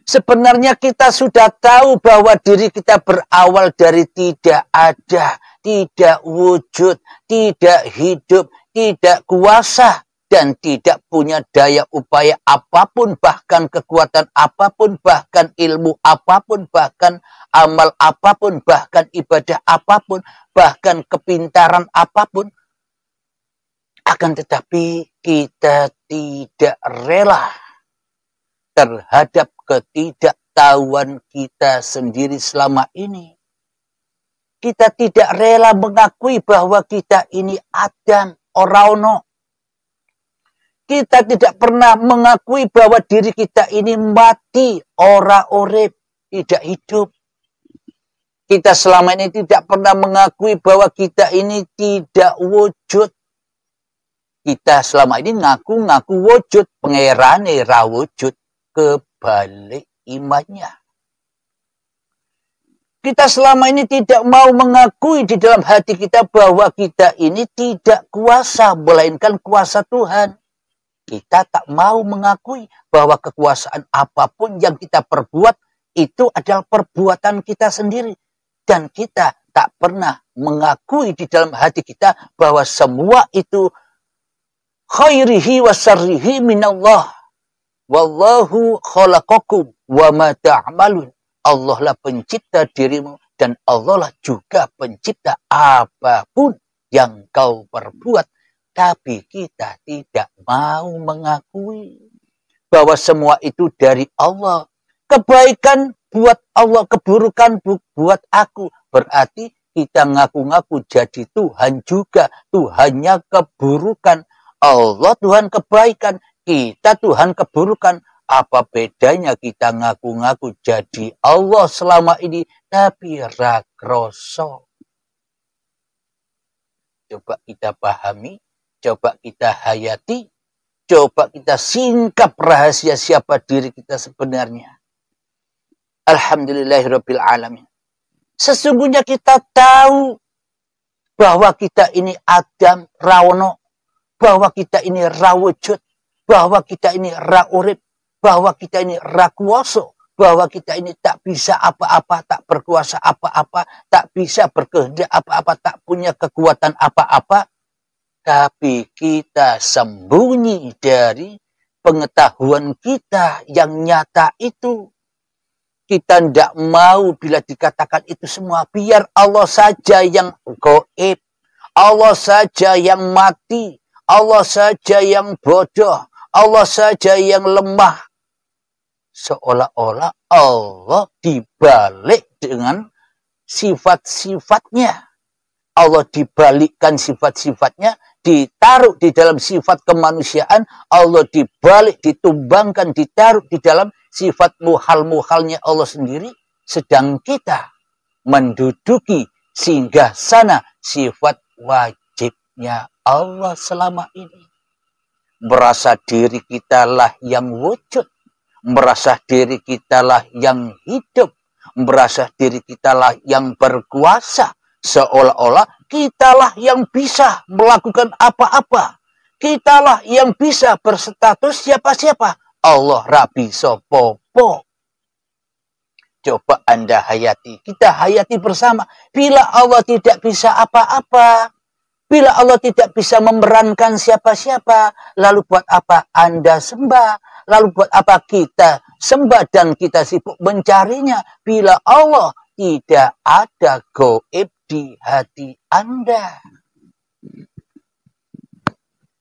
Sebenarnya kita sudah tahu bahwa diri kita berawal dari tidak ada, tidak wujud, tidak hidup, tidak kuasa, dan tidak punya daya upaya apapun, bahkan kekuatan apapun, bahkan ilmu apapun, bahkan amal apapun, bahkan ibadah apapun, bahkan kepintaran apapun. Akan tetapi kita tidak rela terhadap ketidaktahuan kita sendiri selama ini. Kita tidak rela mengakui bahwa kita ini Adam, ora ono. Kita tidak pernah mengakui bahwa diri kita ini mati, ora urip, tidak hidup. Kita selama ini tidak pernah mengakui bahwa kita ini tidak wujud. Kita selama ini ngaku-ngaku wujud, pengerane ra wujud, kebalik imannya. Kita selama ini tidak mau mengakui di dalam hati kita bahwa kita ini tidak kuasa, melainkan kuasa Tuhan. Kita tak mau mengakui bahwa kekuasaan apapun yang kita perbuat itu adalah perbuatan kita sendiri. Dan kita tak pernah mengakui di dalam hati kita bahwa semua itu khairihi wa syarrihi minallah. Wallahu khalaqakum wa ma ta'malun. Allah lah pencipta dirimu dan Allah lah juga pencipta apapun yang kau perbuat. Tapi kita tidak mau mengakui bahwa semua itu dari Allah. Kebaikan buat Allah, keburukan buat aku. Berarti kita ngaku-ngaku jadi Tuhan juga. Tuhannya keburukan. Allah Tuhan kebaikan. Kita Tuhan keburukan. Apa bedanya kita ngaku-ngaku jadi Allah selama ini, tapi ra kroso. Coba kita pahami, coba kita hayati, coba kita singkap rahasia siapa diri kita sebenarnya. Alhamdulillahirabbil alamin. Sesungguhnya kita tahu bahwa kita ini Adam rawono, bahwa kita ini rawujud, bahwa kita ini raurip, bahwa kita ini rakuoso, bahwa kita ini tak bisa apa-apa, tak berkuasa apa-apa, tak bisa berkehendak apa-apa, tak punya kekuatan apa-apa. Tapi kita sembunyi dari pengetahuan kita yang nyata itu. Kita tidak mau bila dikatakan itu semua. Biar Allah saja yang gaib, Allah saja yang mati, Allah saja yang bodoh, Allah saja yang lemah. Seolah-olah Allah dibalik dengan sifat-sifatnya. Allah dibalikkan sifat-sifatnya, ditaruh di dalam sifat kemanusiaan. Allah dibalik, ditumbangkan, ditaruh di dalam sifat muhal-muhalnya Allah sendiri. Sedang kita menduduki singgah sana sifat wajibnya Allah selama ini. Merasa diri kita lah yang wujud. Merasa diri kita lah yang hidup. Merasa diri kita lah yang berkuasa. Seolah-olah kitalah yang bisa melakukan apa-apa. Kitalah yang bisa berstatus siapa-siapa. Allah rabi sopopo. Coba Anda hayati. Kita hayati bersama. Bila Allah tidak bisa apa-apa. Bila Allah tidak bisa memerankan siapa-siapa. Lalu buat apa Anda sembah? Lalu buat apa kita sembah dan kita sibuk mencarinya? Bila Allah tidak ada gaib di hati Anda.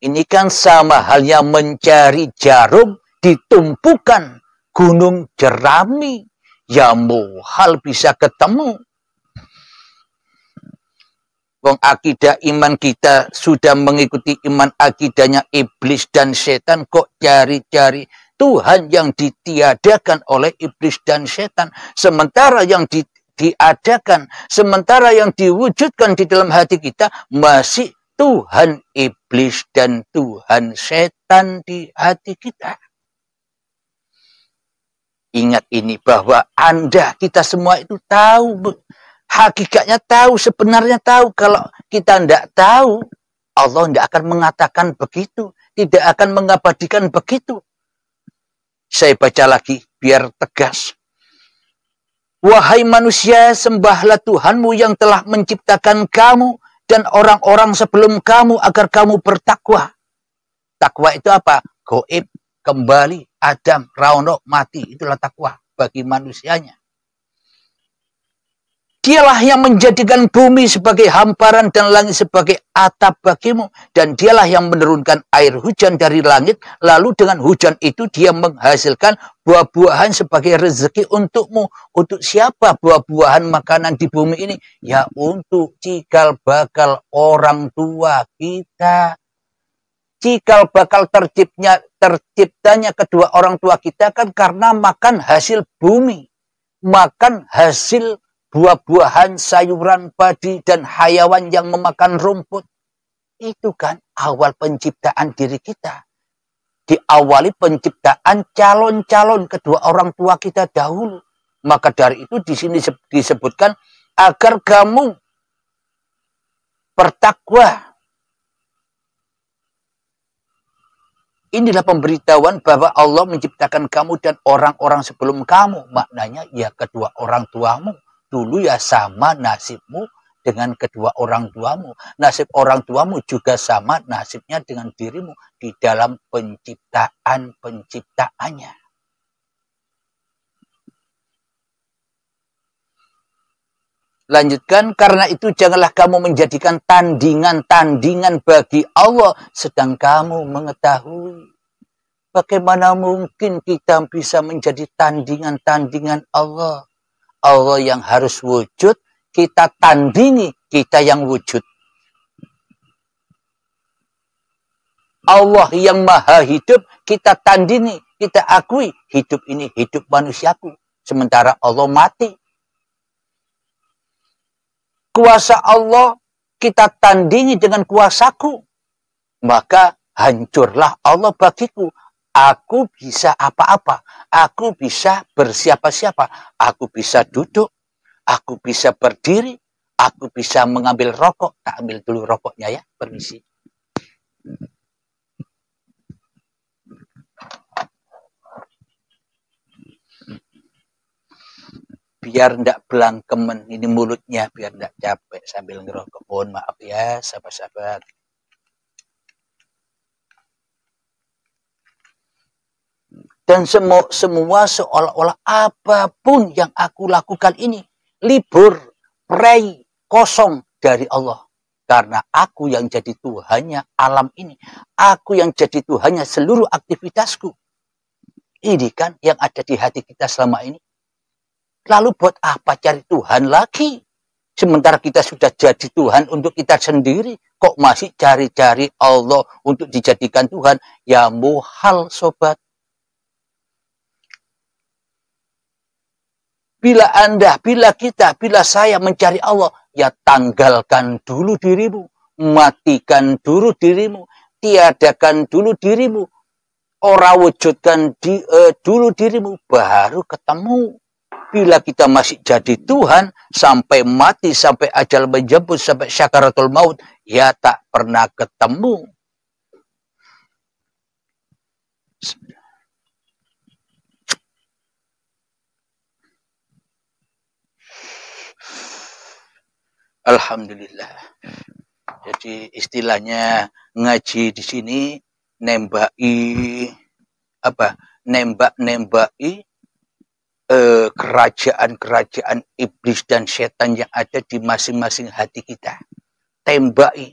Ini kan sama halnya mencari jarum di tumpukan gunung jerami. Ya muhal bisa ketemu. Wong akidah iman kita sudah mengikuti iman akidahnya iblis dan setan, kok cari-cari Tuhan yang ditiadakan oleh iblis dan setan. Sementara yang diadakan, sementara yang diwujudkan di dalam hati kita masih Tuhan iblis dan Tuhan setan di hati kita. Ingat ini bahwa Anda, kita semua itu tahu. Hakikatnya tahu, sebenarnya tahu. Kalau kita tidak tahu, Allah tidak akan mengatakan begitu. Tidak akan mengabadikan begitu. Saya baca lagi biar tegas. Wahai manusia, sembahlah Tuhanmu yang telah menciptakan kamu dan orang-orang sebelum kamu agar kamu bertakwa. Takwa itu apa? Goib, kembali, Adam, Rauno, mati. Itulah takwa bagi manusianya. Dialah yang menjadikan bumi sebagai hamparan dan langit sebagai atap bagimu. Dan dialah yang menurunkan air hujan dari langit. Lalu dengan hujan itu dia menghasilkan buah-buahan sebagai rezeki untukmu. Untuk siapa buah-buahan makanan di bumi ini? Ya untuk cikal bakal orang tua kita. Cikal bakal terciptanya kedua orang tua kita kan karena makan hasil bumi. Makan hasil buah-buahan, sayuran, padi, dan hayawan yang memakan rumput. Itu kan awal penciptaan diri kita. Diawali penciptaan calon-calon kedua orang tua kita dahulu. Maka dari itu di sini disebutkan agar kamu bertakwa. Inilah pemberitahuan bahwa Allah menciptakan kamu dan orang-orang sebelum kamu. Maknanya ya kedua orang tuamu. Dulu ya sama nasibmu dengan kedua orang tuamu. Nasib orang tuamu juga sama nasibnya dengan dirimu di dalam penciptaannya. Lanjutkan, karena itu janganlah kamu menjadikan tandingan-tandingan bagi Allah sedang kamu mengetahui. Bagaimana mungkin kita bisa menjadi tandingan-tandingan Allah? Allah yang harus wujud, kita tandingi, kita yang wujud. Allah yang maha hidup, kita tandingi, kita akui, hidup ini hidup manusiaku. Sementara Allah mati. Kuasa Allah, kita tandingi dengan kuasaku. Maka hancurlah Allah bagiku. Aku bisa apa-apa. Aku bisa bersiapa-siapa. Aku bisa duduk. Aku bisa berdiri. Aku bisa mengambil rokok. Tak ambil dulu rokoknya ya. Permisi. Biar ndak belangkemen. Ini mulutnya. Biar ndak capek sambil ngerokok. Mohon maaf ya sahabat-sahabat. Dan semua seolah-olah apapun yang aku lakukan ini libur, prei, kosong dari Allah. Karena aku yang jadi Tuhannya alam ini. Aku yang jadi Tuhannya seluruh aktivitasku. Ini kan yang ada di hati kita selama ini. Lalu buat apa cari Tuhan lagi? Sementara kita sudah jadi Tuhan untuk kita sendiri. Kok masih cari-cari Allah untuk dijadikan Tuhan? Ya muhal sobat. Bila Anda, bila kita, bila saya mencari Allah, ya tanggalkan dulu dirimu, matikan dulu dirimu, tiadakan dulu dirimu, ora wujudkan dulu dirimu, baru ketemu. Bila kita masih jadi Tuhan, sampai mati, sampai ajal menjemput, sampai syakaratul maut, ya tak pernah ketemu. Alhamdulillah. Jadi istilahnya ngaji di sini nembaki apa? Nembaki kerajaan-kerajaan iblis dan setan yang ada di masing-masing hati kita. Tembaki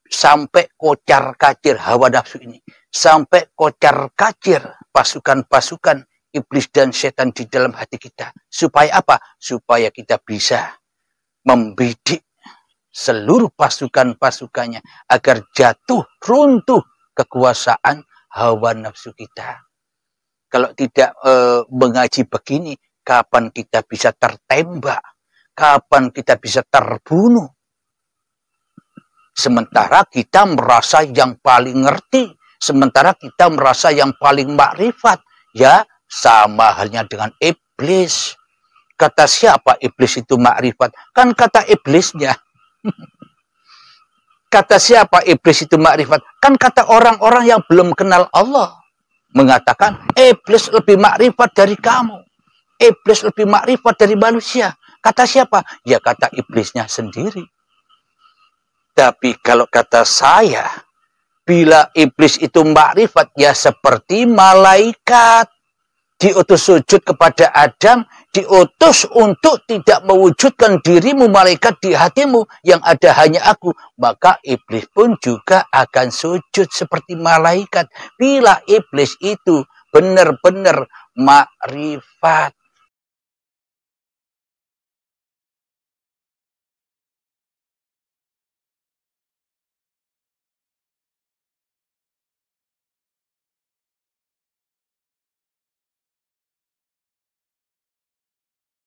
sampai kocar-kacir hawa nafsu ini, sampai kocar-kacir pasukan-pasukan iblis dan setan di dalam hati kita. Supaya apa? Supaya kita bisa membidik seluruh pasukan-pasukannya agar jatuh, runtuh kekuasaan hawa nafsu kita. Kalau tidak mengaji begini, kapan kita bisa tertembak? Kapan kita bisa terbunuh? Sementara kita merasa yang paling ngerti, sementara kita merasa yang paling makrifat, ya sama halnya dengan iblis. Kata siapa iblis itu makrifat? Kan kata iblisnya. Kata siapa iblis itu makrifat? Kan kata orang-orang yang belum kenal Allah. mengatakan iblis lebih makrifat dari kamu. Iblis lebih makrifat dari manusia. Kata siapa? Ya kata iblisnya sendiri. Tapi kalau kata saya, bila iblis itu makrifat, ya seperti malaikat. Diutus sujud kepada Adam, diutus untuk tidak mewujudkan dirimu malaikat di hatimu, yang ada hanya aku. Maka iblis pun juga akan sujud seperti malaikat. Bila iblis itu benar-benar makrifat.